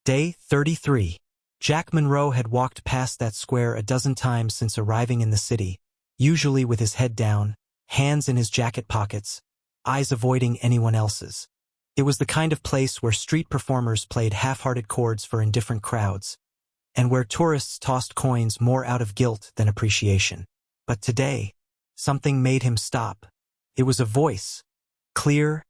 Day 33. Jack Monroe had walked past that square a dozen times since arriving in the city, usually with his head down, hands in his jacket pockets, eyes avoiding anyone else's. It was the kind of place where street performers played half-hearted chords for indifferent crowds, and where tourists tossed coins more out of guilt than appreciation. But today, something made him stop. It was a voice, clear,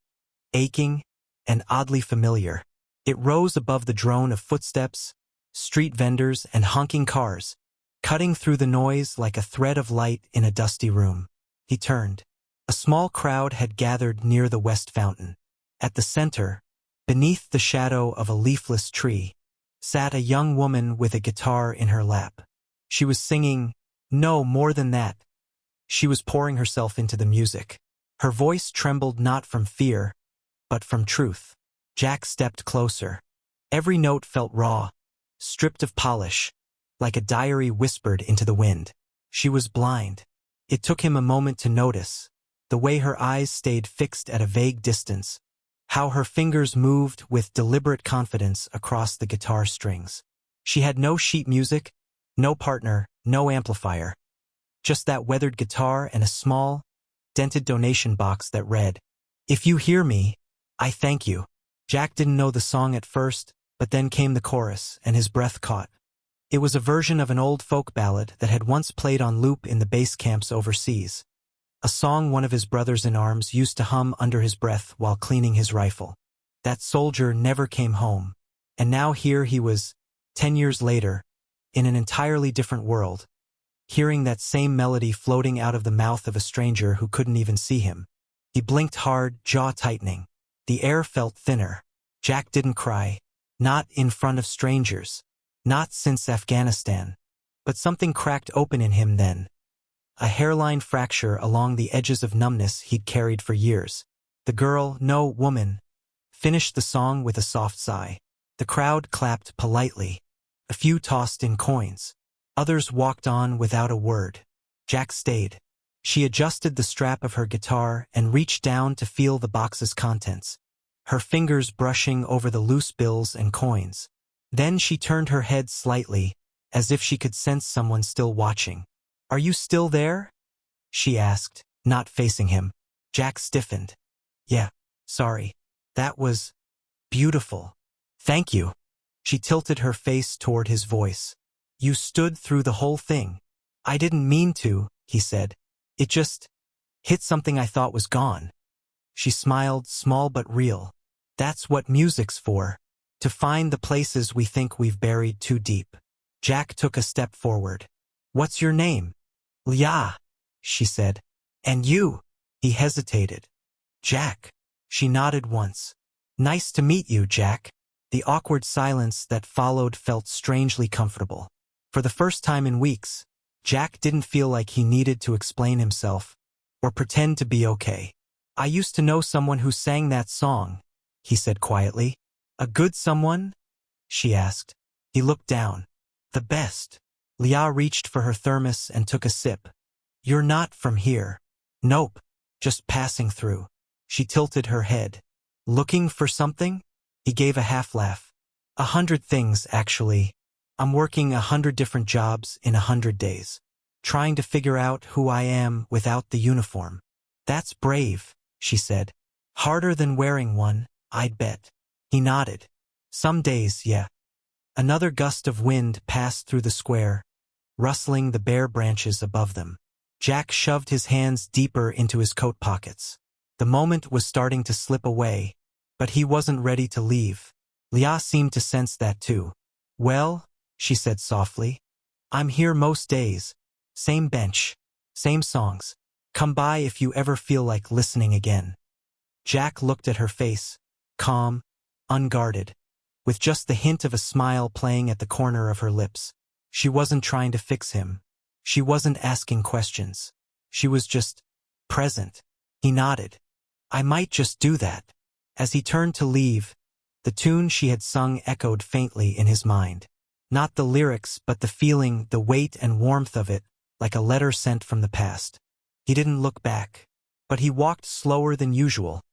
aching, and oddly familiar. It rose above the drone of footsteps, street vendors, and honking cars, cutting through the noise like a thread of light in a dusty room. He turned. A small crowd had gathered near the West Fountain. At the center, beneath the shadow of a leafless tree, sat a young woman with a guitar in her lap. She was singing, no, more than that. She was pouring herself into the music. Her voice trembled not from fear, but from truth. Jack stepped closer. Every note felt raw, stripped of polish, like a diary whispered into the wind. She was blind. It took him a moment to notice, the way her eyes stayed fixed at a vague distance, how her fingers moved with deliberate confidence across the guitar strings. She had no sheet music, no partner, no amplifier. Just that weathered guitar and a small, dented donation box that read, "If you hear me, I thank you." Jack didn't know the song at first, but then came the chorus, and his breath caught. It was a version of an old folk ballad that had once played on loop in the base camps overseas, a song one of his brothers-in-arms used to hum under his breath while cleaning his rifle. That soldier never came home, and now here he was, 10 years later, in an entirely different world, hearing that same melody floating out of the mouth of a stranger who couldn't even see him. He blinked hard, jaw tightening. The air felt thinner. Jack didn't cry. Not in front of strangers. Not since Afghanistan. But something cracked open in him then. A hairline fracture along the edges of numbness he'd carried for years. The girl, no, woman, finished the song with a soft sigh. The crowd clapped politely. A few tossed in coins. Others walked on without a word. Jack stayed. She adjusted the strap of her guitar and reached down to feel the box's contents, her fingers brushing over the loose bills and coins. Then she turned her head slightly, as if she could sense someone still watching. "Are you still there?" she asked, not facing him. Jack stiffened. "Yeah, sorry. That was beautiful. Thank you." She tilted her face toward his voice. "You stood through the whole thing." "I didn't mean to," he said. "It just hit something I thought was gone." She smiled, small but real. "That's what music's for. To find the places we think we've buried too deep." Jack took a step forward. "What's your name?" "Leah," she said. "And you?" He hesitated. "Jack." She nodded once. "Nice to meet you, Jack." The awkward silence that followed felt strangely comfortable. For the first time in weeks, Jack didn't feel like he needed to explain himself or pretend to be okay. "I used to know someone who sang that song," he said quietly. "A good someone?" she asked. He looked down. "The best." Leah reached for her thermos and took a sip. "You're not from here." "Nope, just passing through." She tilted her head. "Looking for something?" He gave a half laugh. "100 things, actually. I'm working 100 different jobs in 100 days. Trying to figure out who I am without the uniform." "That's brave," she said. "Harder than wearing one, I'd bet." He nodded. "Some days, yeah." Another gust of wind passed through the square, rustling the bare branches above them. Jack shoved his hands deeper into his coat pockets. The moment was starting to slip away, but he wasn't ready to leave. Leah seemed to sense that too. "Well," she said softly, "I'm here most days. Same bench, same songs. Come by if you ever feel like listening again." Jack looked at her face, calm, unguarded, with just the hint of a smile playing at the corner of her lips. She wasn't trying to fix him. She wasn't asking questions. She was just present. He nodded. "I might just do that." As he turned to leave, the tune she had sung echoed faintly in his mind. Not the lyrics, but the feeling, the weight and warmth of it, like a letter sent from the past. He didn't look back, but he walked slower than usual,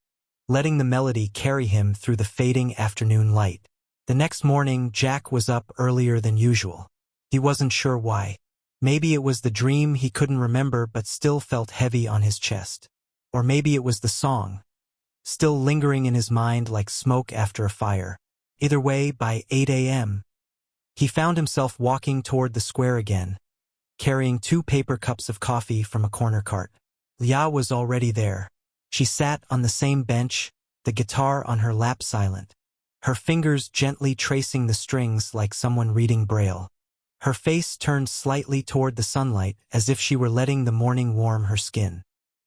letting the melody carry him through the fading afternoon light. The next morning, Jack was up earlier than usual. He wasn't sure why. Maybe it was the dream he couldn't remember but still felt heavy on his chest. Or maybe it was the song, still lingering in his mind like smoke after a fire. Either way, by 8 a.m., he found himself walking toward the square again, carrying 2 paper cups of coffee from a corner cart. Leah was already there. She sat on the same bench, the guitar on her lap silent, her fingers gently tracing the strings like someone reading Braille. Her face turned slightly toward the sunlight as if she were letting the morning warm her skin.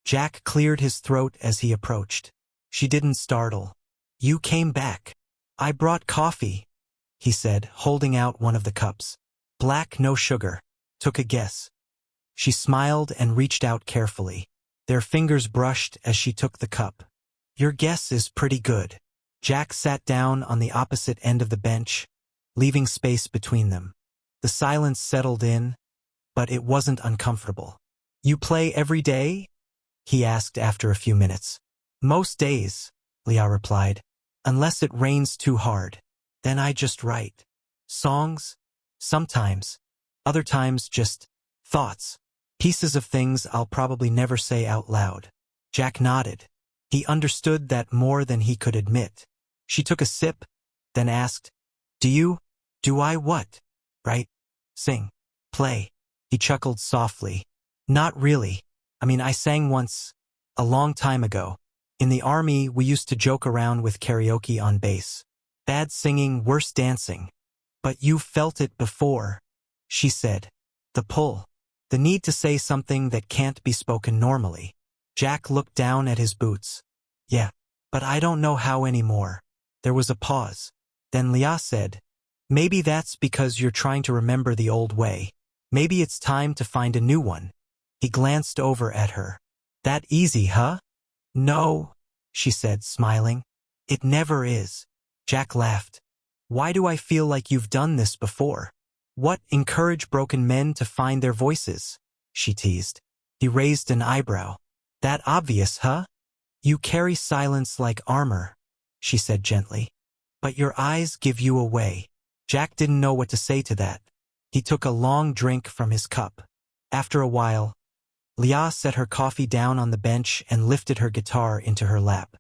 Jack cleared his throat as he approached. She didn't startle. "You came back. I brought coffee," he said, holding out one of the cups. "Black, no sugar." Took a guess. She smiled and reached out carefully. Their fingers brushed as she took the cup. "Your guess is pretty good." Jack sat down on the opposite end of the bench, leaving space between them. The silence settled in, but it wasn't uncomfortable. "You play every day?" he asked after a few minutes. "Most days," Leah replied. "Unless it rains too hard. Then I just write. Songs? Sometimes. Other times just thoughts. Pieces of things I'll probably never say out loud." Jack nodded. He understood that more than he could admit. She took a sip, then asked, Do I what? Write? Sing? Play?" He chuckled softly. "Not really. I mean, I sang once, a long time ago. In the army, we used to joke around with karaoke on bass. Bad singing, worse dancing. But you've felt it before," she said. "The pull. The need to say something that can't be spoken normally." Jack looked down at his boots. "Yeah, but I don't know how anymore." There was a pause. Then Leah said, "Maybe that's because you're trying to remember the old way. Maybe it's time to find a new one." He glanced over at her. "That easy, huh?" "No," she said, smiling. "It never is." Jack laughed. "Why do I feel like you've done this before?" "What, encourage broken men to find their voices?" she teased. He raised an eyebrow. "That obvious, huh?" "You carry silence like armor," she said gently. "But your eyes give you away." Jack didn't know what to say to that. He took a long drink from his cup. After a while, Leah set her coffee down on the bench and lifted her guitar into her lap.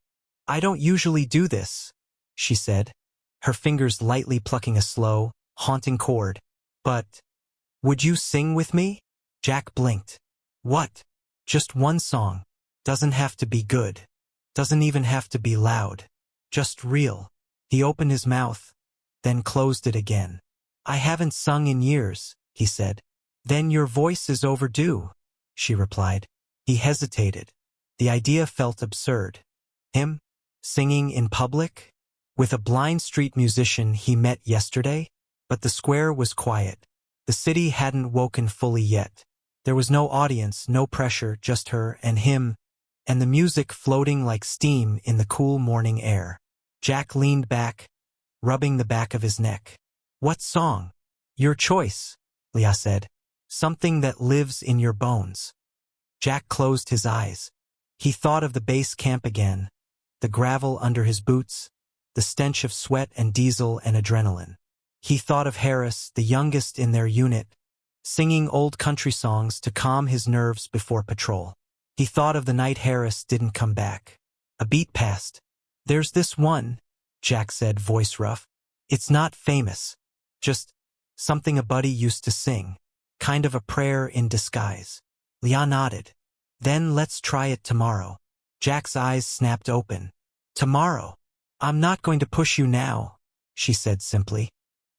"I don't usually do this," she said, her fingers lightly plucking a slow, haunting chord. "But, would you sing with me?" Jack blinked. "What?" "Just one song. Doesn't have to be good. Doesn't even have to be loud. Just real." He opened his mouth, then closed it again. "I haven't sung in years," he said. "Then your voice is overdue," she replied. He hesitated. The idea felt absurd. Him? Singing in public? With a blind street musician he met yesterday? But the square was quiet. The city hadn't woken fully yet. There was no audience, no pressure, just her and him, and the music floating like steam in the cool morning air. Jack leaned back, rubbing the back of his neck. "What song?" "Your choice," Leah said. "Something that lives in your bones." Jack closed his eyes. He thought of the base camp again, the gravel under his boots, the stench of sweat and diesel and adrenaline. He thought of Harris, the youngest in their unit, singing old country songs to calm his nerves before patrol. He thought of the night Harris didn't come back. A beat passed. "There's this one," Jack said, voice rough. "It's not famous. Just something a buddy used to sing. Kind of a prayer in disguise." Leah nodded. "Then let's try it tomorrow." Jack's eyes snapped open. "Tomorrow? I'm not going to push you now," she said simply.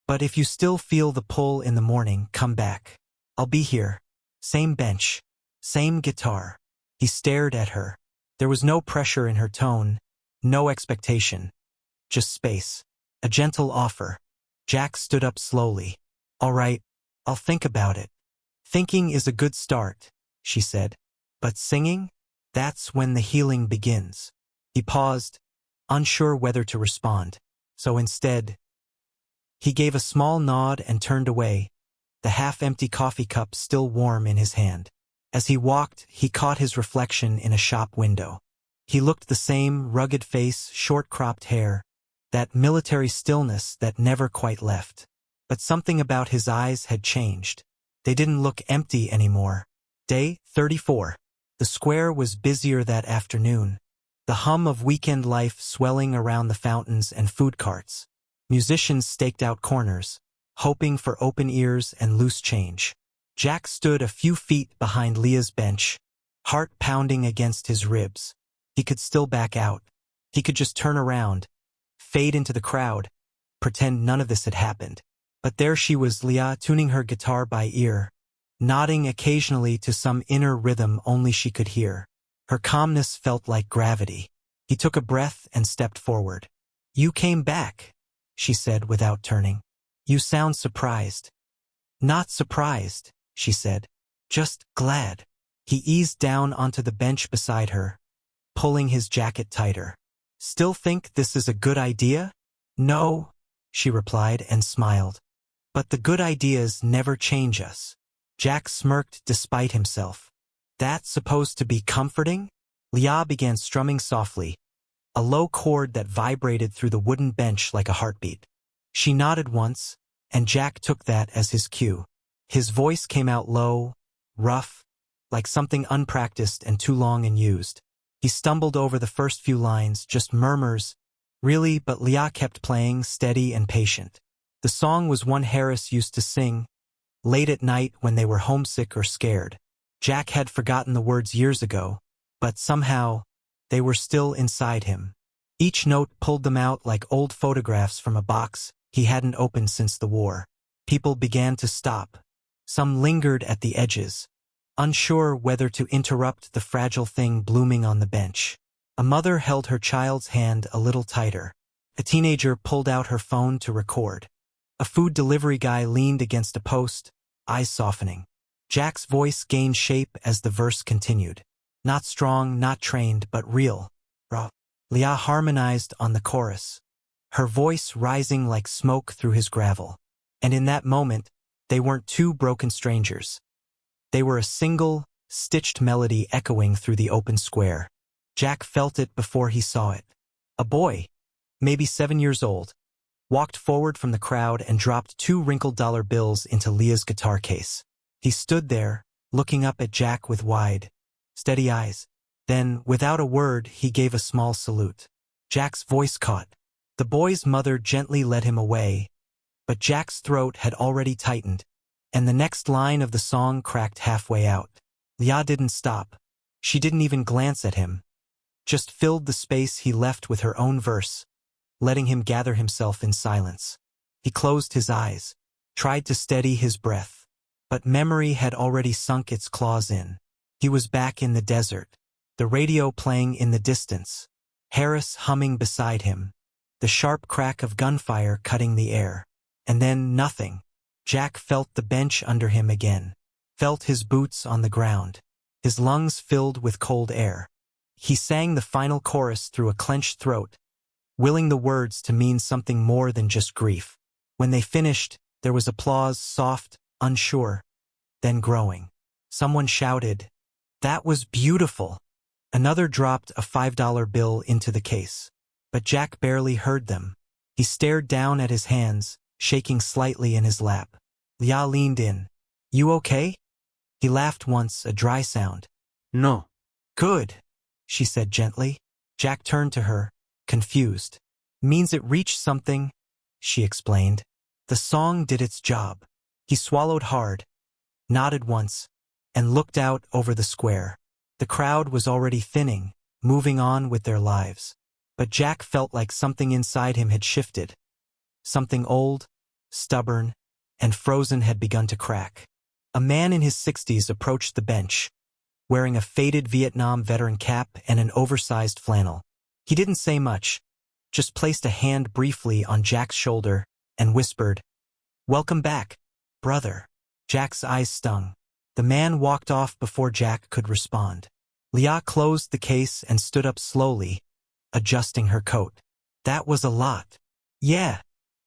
"But if you still feel the pull in the morning, come back. I'll be here. Same bench. Same guitar." He stared at her. There was no pressure in her tone, no expectation. Just space. A gentle offer. Jack stood up slowly. "All right, I'll think about it." "Thinking is a good start," she said. "But singing? That's when the healing begins." He paused, unsure whether to respond. So instead, he gave a small nod and turned away, the half-empty coffee cup still warm in his hand. As he walked, he caught his reflection in a shop window. He looked the same, rugged face, short-cropped hair, that military stillness that never quite left. But something about his eyes had changed. They didn't look empty anymore. Day 34. The square was busier that afternoon. The hum of weekend life swelling around the fountains and food carts. Musicians staked out corners, hoping for open ears and loose change. Jack stood a few feet behind Leah's bench, heart pounding against his ribs. He could still back out. He could just turn around, fade into the crowd, pretend none of this had happened. But there she was, Leah, tuning her guitar by ear, nodding occasionally to some inner rhythm only she could hear. Her calmness felt like gravity. He took a breath and stepped forward. "You came back," she said without turning. "You sound surprised." "Not surprised," she said. "Just glad." He eased down onto the bench beside her, pulling his jacket tighter. "Still think this is a good idea?" "No," she replied and smiled. "But the good ideas never change us." Jack smirked despite himself. "That's supposed to be comforting?" Leah began strumming softly, a low chord that vibrated through the wooden bench like a heartbeat. She nodded once, and Jack took that as his cue. His voice came out low, rough, like something unpracticed and too long unused. He stumbled over the first few lines, just murmurs, really, but Leah kept playing, steady and patient. The song was one Harris used to sing, late at night when they were homesick or scared. Jack had forgotten the words years ago, but somehow, they were still inside him. Each note pulled them out like old photographs from a box he hadn't opened since the war. People began to stop. Some lingered at the edges, unsure whether to interrupt the fragile thing blooming on the bench. A mother held her child's hand a little tighter. A teenager pulled out her phone to record. A food delivery guy leaned against a post, eyes softening. Jack's voice gained shape as the verse continued. Not strong, not trained, but real. Raw. Leah harmonized on the chorus, her voice rising like smoke through his gravel. And in that moment, they weren't two broken strangers. They were a single, stitched melody echoing through the open square. Jack felt it before he saw it. A boy, maybe 7 years old, walked forward from the crowd and dropped 2 wrinkled dollar bills into Leah's guitar case. He stood there, looking up at Jack with wide, steady eyes. Then, without a word, he gave a small salute. Jack's voice caught. The boy's mother gently led him away, but Jack's throat had already tightened, and the next line of the song cracked halfway out. Leah didn't stop. She didn't even glance at him, just filled the space he left with her own verse, letting him gather himself in silence. He closed his eyes, tried to steady his breath, but memory had already sunk its claws in. He was back in the desert, the radio playing in the distance, Harris humming beside him, the sharp crack of gunfire cutting the air. And then nothing. Jack felt the bench under him again, felt his boots on the ground, his lungs filled with cold air. He sang the final chorus through a clenched throat, willing the words to mean something more than just grief. When they finished, there was applause, soft, unsure, then growing. Someone shouted, "That was beautiful." Another dropped a $5 bill into the case. But Jack barely heard them. He stared down at his hands, shaking slightly in his lap. Leah leaned in. "You okay?" He laughed once, a dry sound. "No." "Good," she said gently. Jack turned to her, confused. "Means it reached something," she explained. "The song did its job." He swallowed hard, nodded once, and looked out over the square. The crowd was already thinning, moving on with their lives. But Jack felt like something inside him had shifted. Something old, stubborn, and frozen had begun to crack. A man in his 60s approached the bench, wearing a faded Vietnam veteran cap and an oversized flannel. He didn't say much, just placed a hand briefly on Jack's shoulder and whispered, "Welcome back, brother." Jack's eyes stung. The man walked off before Jack could respond. Leah closed the case and stood up slowly, adjusting her coat. "That was a lot." "Yeah,"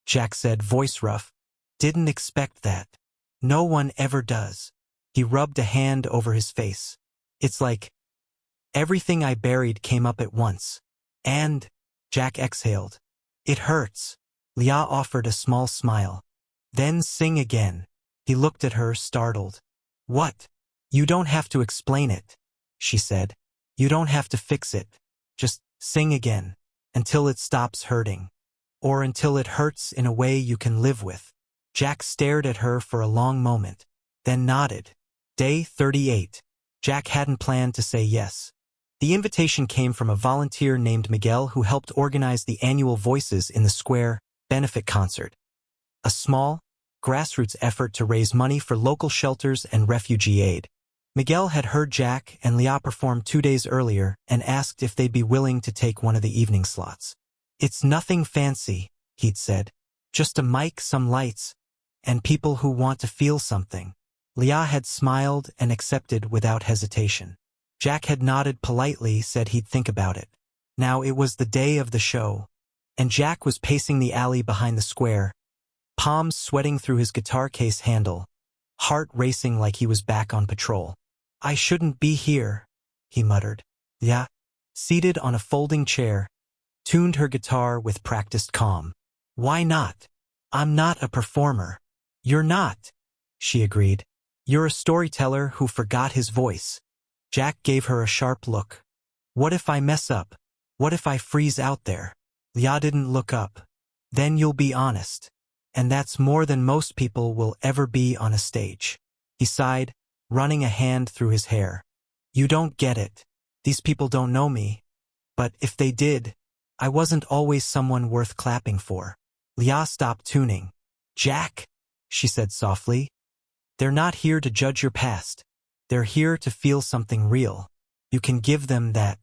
Jack said, voice rough. "Didn't expect that. No one ever does." He rubbed a hand over his face. "It's like everything I buried came up at once. And," Jack exhaled, It hurts. Leah offered a small smile. Then sing again. He looked at her, startled. What? You don't have to explain it, she said. You don't have to fix it. Just sing again. Until it stops hurting. Or until it hurts in a way you can live with. Jack stared at her for a long moment, then nodded. Day 38. Jack hadn't planned to say yes. The invitation came from a volunteer named Miguel who helped organize the annual Voices in the Square benefit concert. A small, grassroots effort to raise money for local shelters and refugee aid. Miguel had heard Jack and Leah perform 2 days earlier and asked if they'd be willing to take one of the evening slots. It's nothing fancy, he'd said. Just a mic, some lights, and people who want to feel something. Leah had smiled and accepted without hesitation. Jack had nodded politely, said he'd think about it. Now it was the day of the show, and Jack was pacing the alley behind the square, palms sweating through his guitar case handle, heart racing like he was back on patrol. I shouldn't be here, he muttered. Yeah, seated on a folding chair, tuned her guitar with practiced calm. Why not? I'm not a performer. You're not, she agreed. You're a storyteller who forgot his voice. Jack gave her a sharp look. What if I mess up? What if I freeze out there? Leah didn't look up. Then you'll be honest. And that's more than most people will ever be on a stage. He sighed, running a hand through his hair. You don't get it. These people don't know me. But if they did, I wasn't always someone worth clapping for. Leah stopped tuning. Jack, she said softly. They're not here to judge your past. They're here to feel something real. You can give them that.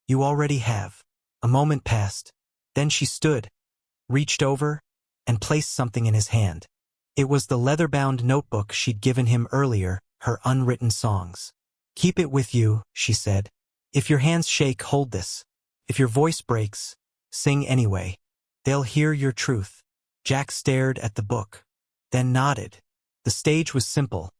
You already have. A moment passed. Then she stood, reached over, and placed something in his hand. It was the leather-bound notebook she'd given him earlier, her unwritten songs. Keep it with you, she said. If your hands shake, hold this. If your voice breaks, sing anyway. They'll hear your truth. Jack stared at the book, then nodded. The stage was simple.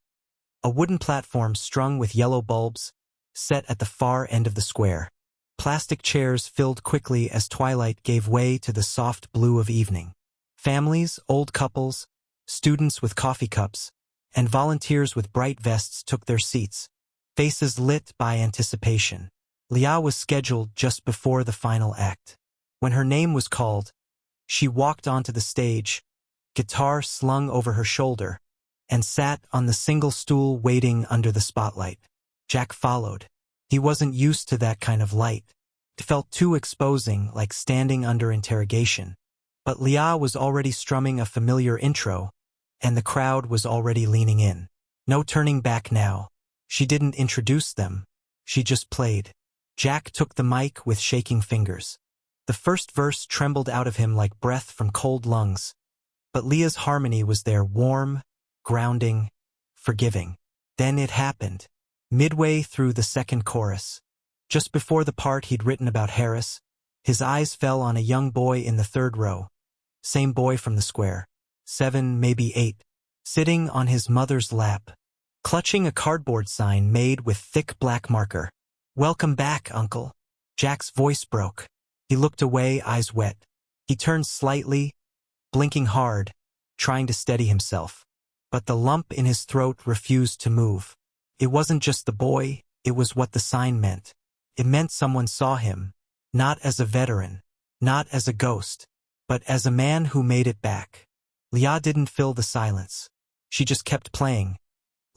A wooden platform strung with yellow bulbs, set at the far end of the square. Plastic chairs filled quickly as twilight gave way to the soft blue of evening. Families, old couples, students with coffee cups, and volunteers with bright vests took their seats, faces lit by anticipation. Leah was scheduled just before the final act. When her name was called, she walked onto the stage, guitar slung over her shoulder, and sat on the single stool waiting under the spotlight. Jack followed. He wasn't used to that kind of light. It felt too exposing, like standing under interrogation. But Leah was already strumming a familiar intro, and the crowd was already leaning in. No turning back now. She didn't introduce them. She just played. Jack took the mic with shaking fingers. The first verse trembled out of him like breath from cold lungs. But Leah's harmony was there, warm, grounding, forgiving. Then it happened. Midway through the second chorus, just before the part he'd written about Harris, his eyes fell on a young boy in the third row. Same boy from the square. 7, maybe 8. Sitting on his mother's lap, clutching a cardboard sign made with thick black marker. Welcome back, Uncle. Jack's voice broke. He looked away, eyes wet. He turned slightly, blinking hard, trying to steady himself. But the lump in his throat refused to move. It wasn't just the boy, it was what the sign meant. It meant someone saw him, not as a veteran, not as a ghost, but as a man who made it back. Leah didn't fill the silence. She just kept playing,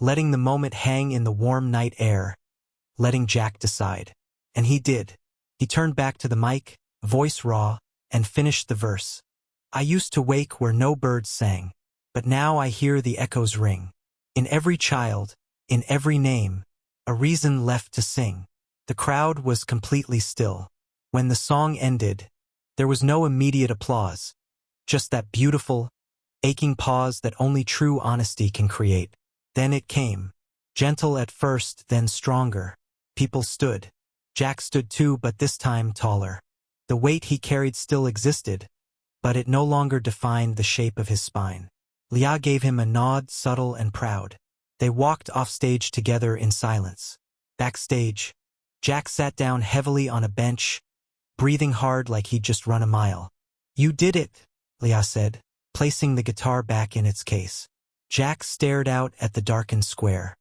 letting the moment hang in the warm night air, letting Jack decide. And he did. He turned back to the mic, voice raw, and finished the verse. I used to wake where no birds sang, but now I hear the echoes ring. In every child, in every name, a reason left to sing. The crowd was completely still. When the song ended, there was no immediate applause, just that beautiful, aching pause that only true honesty can create. Then it came. Gentle at first, then stronger. People stood. Jack stood too, but this time taller. The weight he carried still existed, but it no longer defined the shape of his spine. Leah gave him a nod, subtle and proud. They walked off stage together in silence. Backstage, Jack sat down heavily on a bench, breathing hard like he'd just run a mile. You did it, Leah said, placing the guitar back in its case. Jack stared out at the darkened square.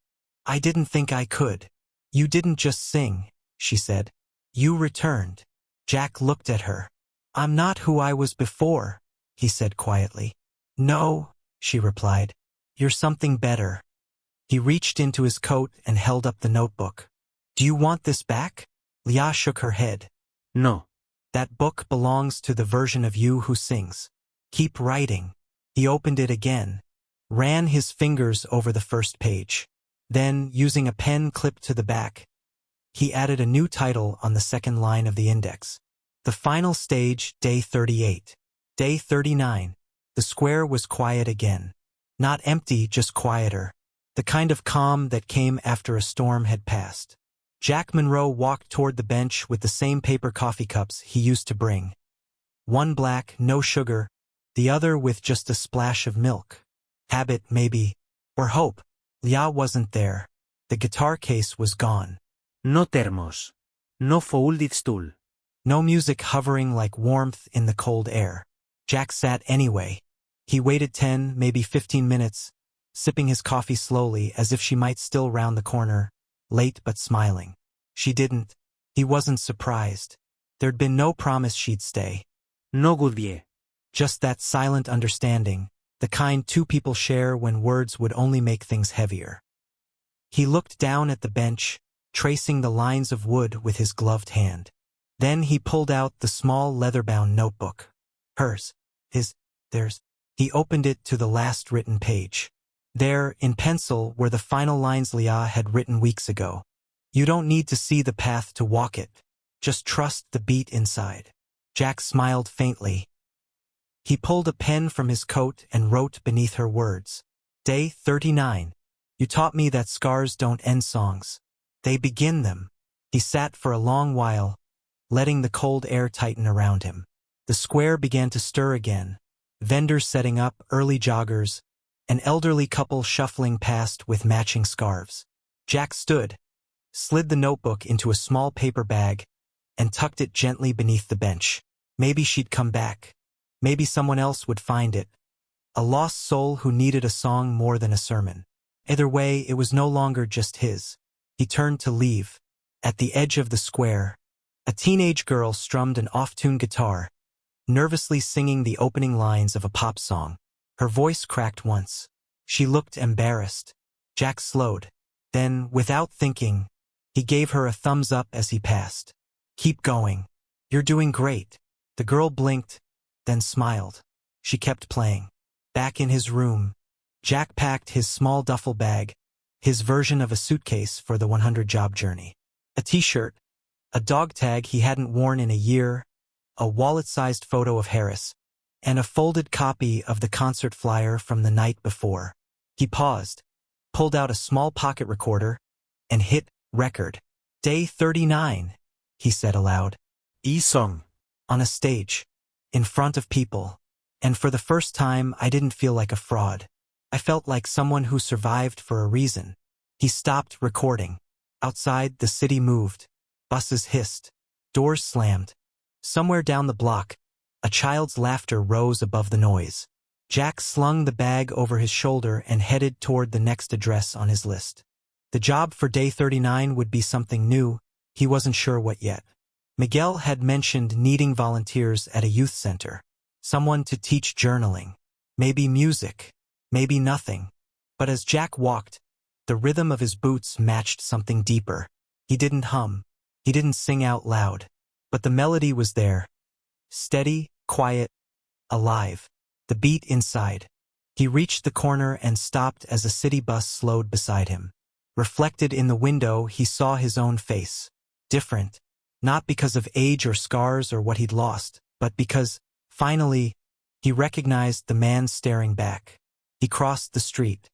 I didn't think I could. You didn't just sing, she said. You returned. Jack looked at her. I'm not who I was before, he said quietly. No, she replied. You're something better. He reached into his coat and held up the notebook. Do you want this back? Leah shook her head. No. That book belongs to the version of you who sings. Keep writing. He opened it again, ran his fingers over the first page. Then, using a pen clipped to the back, he added a new title on the second line of the index. The final stage, Day 38. Day 39. The square was quiet again. Not empty, just quieter. The kind of calm that came after a storm had passed. Jack Monroe walked toward the bench with the same paper coffee cups he used to bring. One black, no sugar, the other with just a splash of milk. Habit, maybe, or hope. Leah wasn't there. The guitar case was gone. No termos. No folded stool. No music hovering like warmth in the cold air. Jack sat anyway. He waited 10, maybe 15 minutes, sipping his coffee slowly as if she might still round the corner, late but smiling. She didn't. He wasn't surprised. There'd been no promise she'd stay. No goodbye. Just that silent understanding, the kind two people share when words would only make things heavier. He looked down at the bench, tracing the lines of wood with his gloved hand. Then he pulled out the small leather-bound notebook. Hers. His. Theirs. He opened it to the last written page. There, in pencil, were the final lines Leah had written weeks ago. You don't need to see the path to walk it. Just trust the beat inside. Jack smiled faintly. He pulled a pen from his coat and wrote beneath her words. Day 39. You taught me that scars don't end songs. They begin them. He sat for a long while, letting the cold air tighten around him. The square began to stir again. Vendors setting up, early joggers, an elderly couple shuffling past with matching scarves. Jack stood, slid the notebook into a small paper bag, and tucked it gently beneath the bench. Maybe she'd come back. Maybe someone else would find it. A lost soul who needed a song more than a sermon. Either way, it was no longer just his. He turned to leave. At the edge of the square, a teenage girl strummed an off-tune guitar, nervously singing the opening lines of a pop song. Her voice cracked once. She looked embarrassed. Jack slowed. Then, without thinking, he gave her a thumbs up as he passed. Keep going. You're doing great. The girl blinked, then smiled. She kept playing. Back in his room, Jack packed his small duffel bag, his version of a suitcase for the 100-job journey. A t-shirt, a dog tag he hadn't worn in a year, a wallet-sized photo of Harris, and a folded copy of the concert flyer from the night before. He paused, pulled out a small pocket recorder, and hit record. Day 39, he said aloud. E-song. On a stage, in front of people. And for the first time, I didn't feel like a fraud. I felt like someone who survived for a reason. He stopped recording. Outside, the city moved. Buses hissed. Doors slammed. Somewhere down the block, a child's laughter rose above the noise. Jack slung the bag over his shoulder and headed toward the next address on his list. The job for Day 39 would be something new. He wasn't sure what yet. Miguel had mentioned needing volunteers at a youth center. Someone to teach journaling. Maybe music. Maybe nothing. But as Jack walked, the rhythm of his boots matched something deeper. He didn't hum. He didn't sing out loud. But the melody was there. Steady, quiet, alive. The beat inside. He reached the corner and stopped as a city bus slowed beside him. Reflected in the window, he saw his own face. Different. Not because of age or scars or what he'd lost, but because, finally, he recognized the man staring back. He crossed the street.